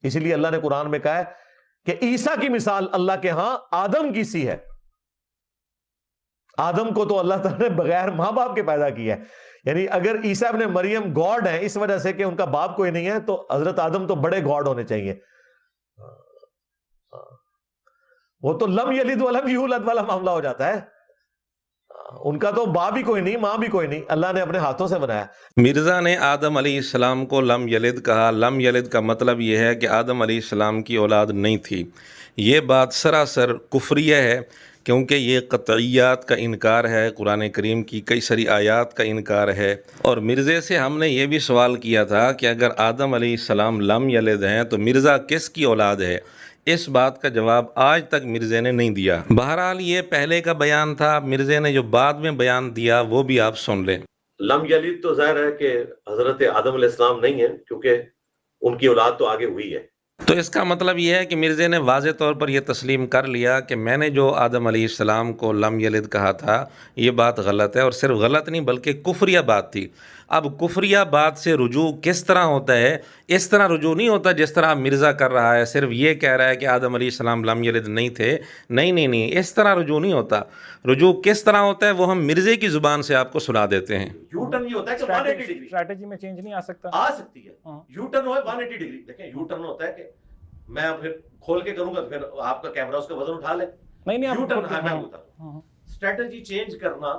اسی لیے اللہ نے قرآن میں کہا ہے کہ عیسیٰ کی مثال اللہ کے ہاں آدم کی سی ہے. آدم کو تو اللہ تعالیٰ نے بغیر ماں باپ کے پیدا کیا ہے. یعنی اگر عیسیٰ ابن مریم گاڈ ہیں اس وجہ سے کہ ان کا باپ کوئی نہیں ہے، تو حضرت آدم تو بڑے گاڈ ہونے چاہیے. وہ تو لم یلد ولم یولد والا معاملہ ہو جاتا ہے. ان کا تو باپ بھی کوئی نہیں، ماں بھی کوئی نہیں، اللہ نے اپنے ہاتھوں سے بنایا. مرزا نے آدم علیہ السلام کو لم یلد کہا. لم یلد کا مطلب یہ ہے کہ آدم علیہ السلام کی اولاد نہیں تھی. یہ بات سراسر کفریہ ہے، کیونکہ یہ قطعیات کا انکار ہے، قرآن کریم کی کئی ساری آیات کا انکار ہے. اور مرزے سے ہم نے یہ بھی سوال کیا تھا کہ اگر آدم علیہ السلام لم یلد ہیں تو مرزا کس کی اولاد ہے؟ اس بات کا جواب آج تک مرزے نے نہیں دیا. بہرحال یہ پہلے کا بیان تھا. مرزے نے جو بعد میں بیان دیا وہ بھی آپ سن لیں. لم یلد تو ظاہر ہے کہ حضرت آدم علیہ السلام نہیں ہے، کیونکہ ان کی اولاد تو آگے ہوئی ہے. تو اس کا مطلب یہ ہے کہ مرزے نے واضح طور پر یہ تسلیم کر لیا کہ میں نے جو آدم علیہ السلام کو لم یلد کہا تھا یہ بات غلط ہے، اور صرف غلط نہیں بلکہ کفریہ بات تھی. اب کفریہ بات سے رجوع کس طرح ہوتا ہے؟ اس طرح رجوع نہیں ہوتا جس طرح مرزا کر رہا ہے، صرف یہ کہہ رہا ہے کہ آدم علیہ السلام لم یلد نہیں تھے. نہیں، اس طرح رجوع نہیں ہوتا. رجوع کس طرح ہوتا ہے وہ ہم مرزے کی زبان سے آپ کو سنا دیتے ہیں. یو ٹرن یہ ہوتا ہے کہ 180 ڈگری اسٹریٹجی میں چینج نہیں آ سکتا. آ سکتی ہے. You turn who 180 degree. دیکھیں یو ٹرن ہوتا ہے کہ میں پھر کھول کے کروں گا، پھر آپ کا کیمرہ اس کا وزن اٹھا لے. یو ٹرن ہے، میں ہوتا اسٹریٹجی چینج کرنا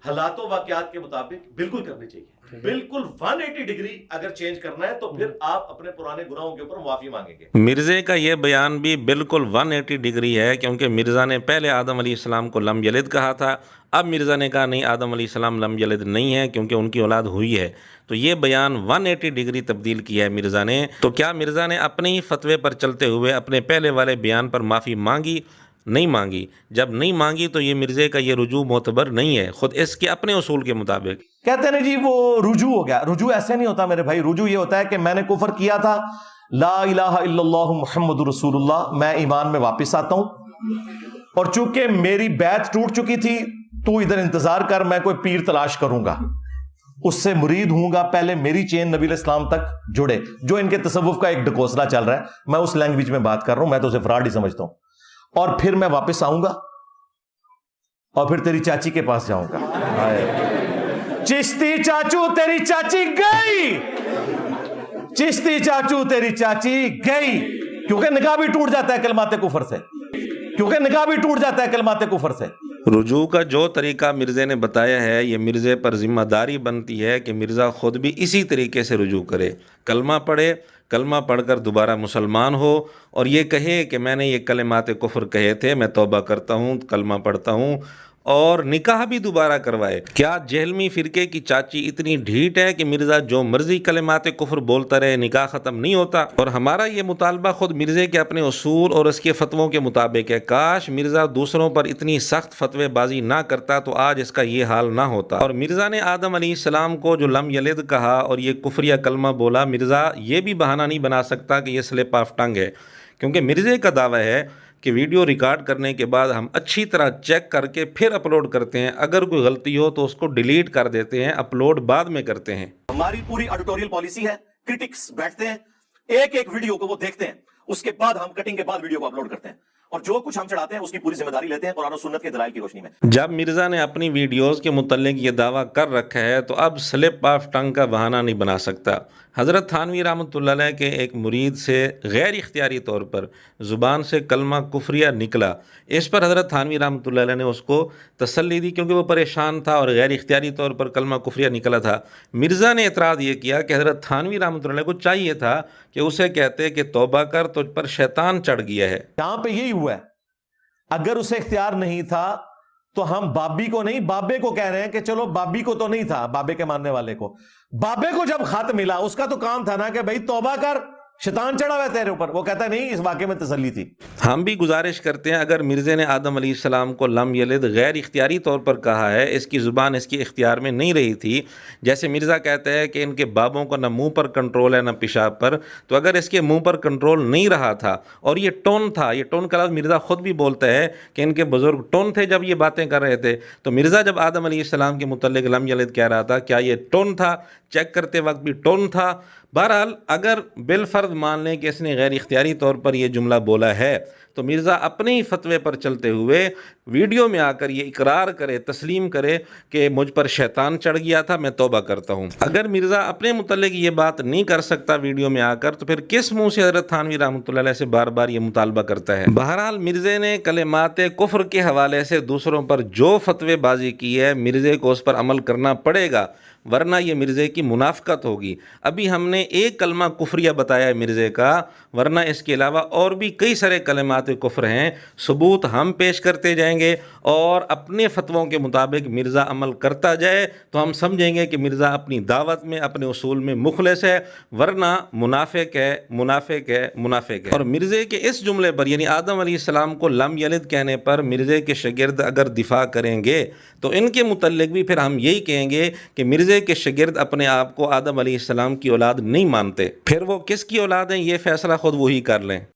حالات و واقعات کے مطابق بالکل کرنی چاہیے. بالکل 180 ڈگری اگر چینج کرنا ہے تو پھر آپ اپنے پرانے گناہوں کے اوپر معافی مانگیں گے. مرزے کا یہ بیان بھی بالکل 180 ڈگری ہے، کیونکہ مرزا نے پہلے آدم علیہ السلام کو لم یلد کہا تھا. اب مرزا نے کہا نہیں، آدم علیہ السلام لم یلد نہیں ہے کیونکہ ان کی اولاد ہوئی ہے. تو یہ بیان 180 ڈگری تبدیل کیا ہے مرزا نے. تو کیا مرزا نے اپنے ہی فتوے پر چلتے ہوئے اپنے پہلے والے بیان پر معافی مانگی؟ نہیں مانگی. جب نہیں مانگی تو یہ مرزے کا یہ رجوع معتبر نہیں ہے، خود اس کے اپنے اصول کے مطابق. کہتے ہیں جی وہ رجوع ہو گیا. رجوع ایسے نہیں ہوتا میرے بھائی. رجوع یہ ہوتا ہے کہ میں نے کفر کیا تھا، لا الہ الا اللہ محمد رسول اللہ، میں ایمان میں واپس آتا ہوں، اور چونکہ میری بیعت ٹوٹ چکی تھی تو ادھر انتظار کر، میں کوئی پیر تلاش کروں گا، اس سے مرید ہوں گا، پہلے میری چین نبی علیہ السلام تک جڑے. جو ان کے تصوف کا ایک ڈکوسلا چل رہا ہے، میں اس لینگویج میں بات کر رہا ہوں، میں تو اسے فراڈ ہی سمجھتا ہوں. اور پھر میں واپس آؤں گا اور پھر تیری چاچی کے پاس جاؤں گا. چشتی چاچو تیری چاچی گئی، چشتی چاچو تیری چاچی گئی. کیونکہ نکاح بھی ٹوٹ جاتا ہے کلمات کفر سے، کیونکہ نکاح بھی ٹوٹ جاتا ہے کلمات کفر سے. رجوع کا جو طریقہ مرزے نے بتایا ہے، یہ مرزے پر ذمہ داری بنتی ہے کہ مرزا خود بھی اسی طریقے سے رجوع کرے. کلمہ پڑھے، کلمہ پڑھ کر دوبارہ مسلمان ہو، اور یہ کہے کہ میں نے یہ کلمات کفر کہے تھے، میں توبہ کرتا ہوں، کلمہ پڑھتا ہوں، اور نکاح بھی دوبارہ کروائے. کیا جہلمی فرقے کی چاچی اتنی ڈھیٹ ہے کہ مرزا جو مرضی کلمات کفر بولتا رہے، نکاح ختم نہیں ہوتا؟ اور ہمارا یہ مطالبہ خود مرزے کے اپنے اصول اور اس کے فتووں کے مطابق ہے. کاش مرزا دوسروں پر اتنی سخت فتوے بازی نہ کرتا تو آج اس کا یہ حال نہ ہوتا. اور مرزا نے آدم علیہ السلام کو جو لم یلد کہا اور یہ کفریہ کلمہ بولا، مرزا یہ بھی بہانہ نہیں بنا سکتا کہ یہ سلپ آف ٹنگ ہے، کیونکہ مرزے کا دعویٰ ہے کہ ویڈیو ریکارڈ کرنے کے بعد ہم اچھی طرح چیک کر کے پھر اپلوڈ کرتے ہیں. اگر کوئی غلطی ہو تو اس کو ڈیلیٹ کر دیتے ہیں، اپلوڈ بعد میں کرتے ہیں. ہماری پوری ایڈیٹوریل پالیسی ہے، کرٹکس بیٹھتے ہیں، ایک ایک ویڈیو کو وہ دیکھتے ہیں، اس کے بعد ہم کٹنگ کے بعد ویڈیو کو اپلوڈ کرتے ہیں، اور جو کچھ ہم چڑھاتے ہیں اس کی پوری ذمہ داری لیتے ہیں قرآن و سنت کے دلائل کی روشنی میں. جب مرزا نے اپنی ویڈیوز کے متعلق یہ دعویٰ کر رکھا ہے تو اب سلپ آف ٹنگ کا بہانہ نہیں بنا سکتا. حضرت تھانوی رحمۃ اللہ علیہ کے ایک مرید سے غیر اختیاری طور پر زبان سے کلمہ کفریہ نکلا. اس پر حضرت تھانوی رحمۃ اللہ علیہ نے اس کو تسلی دی، کیونکہ وہ پریشان تھا اور غیر اختیاری طور پر کلمہ کفریہ نکلا تھا. مرزا نے اعتراض یہ کیا کہ حضرت تھانوی رحمۃ اللہ علیہ کو چاہیے تھا کہ اسے کہتے کہ توبہ کر، تجھ پر شیطان چڑھ گیا ہے. یہاں پہ یہی ہوا ہے. اگر اسے اختیار نہیں تھا تو ہم بابی کو نہیں، بابے کو کہہ رہے ہیں کہ چلو بابی کو تو نہیں تھا، بابے کے ماننے والے کو. بابے کو جب خط ملا اس کا تو کام تھا نا کہ بھائی توبہ کر، شیطان چڑھا ہوا ہے تیرے اوپر. وہ کہتا ہے نہیں، اس واقعے میں تسلی تھی. ہم بھی گزارش کرتے ہیں، اگر مرزے نے آدم علیہ السلام کو لم یلد غیر اختیاری طور پر کہا ہے، اس کی زبان اس کی اختیار میں نہیں رہی تھی، جیسے مرزا کہتا ہے کہ ان کے بابوں کو نہ منہ پر کنٹرول ہے نہ پیشاب پر، تو اگر اس کے منہ پر کنٹرول نہیں رہا تھا اور یہ ٹون تھا، یہ ٹون کا لفظ مرزا خود بھی بولتا ہے کہ ان کے بزرگ ٹون تھے جب یہ باتیں کر رہے تھے، تو مرزا جب آدم علیہ السلام کے متعلق لم یلد کہہ رہا تھا، کیا یہ ٹون تھا؟ چیک کرتے وقت بھی ٹون تھا؟ بہرحال اگر بالفرض مان لیں کہ اس نے غیر اختیاری طور پر یہ جملہ بولا ہے تو مرزا اپنے ہی فتوے پر چلتے ہوئے ویڈیو میں آ کر یہ اقرار کرے، تسلیم کرے کہ مجھ پر شیطان چڑھ گیا تھا، میں توبہ کرتا ہوں۔ اگر مرزا اپنے متعلق یہ بات نہیں کر سکتا ویڈیو میں آ کر، تو پھر کس منہ سے حضرت تھانوی رحمۃ اللہ علیہ سے بار بار یہ مطالبہ کرتا ہے؟ بہرحال مرزے نے کلمات کفر کے حوالے سے دوسروں پر جو فتوے بازی کی ہے، مرزے کو اس پر عمل کرنا پڑے گا، ورنہ یہ مرزے کی منافقت ہوگی۔ ابھی ہم نے ایک کلمہ کفریہ بتایا ہے مرزے کا، ورنہ اس کے علاوہ اور بھی کئی سارے کلمات کفر ہیں۔ ثبوت ہم پیش کرتے جائیں گے اور اپنے فتووں کے مطابق مرزا عمل کرتا جائے تو ہم سمجھیں گے کہ مرزا اپنی دعوت میں، اپنے اصول میں مخلص ہے، ورنہ منافق ہے، منافق ہے، منافق ہے۔ اور مرزے کے اس جملے پر، یعنی آدم علیہ السلام کو لم یلد کہنے پر مرزے کے شاگرد اگر دفاع کریں گے تو ان کے متعلق بھی پھر ہم یہی کہیں گے کہ مرزے کے شاگرد اپنے آپ کو آدم علیہ السلام کی اولاد نہیں مانتے، پھر وہ کس کی اولاد ہیں یہ فیصلہ خود وہی کر لیں۔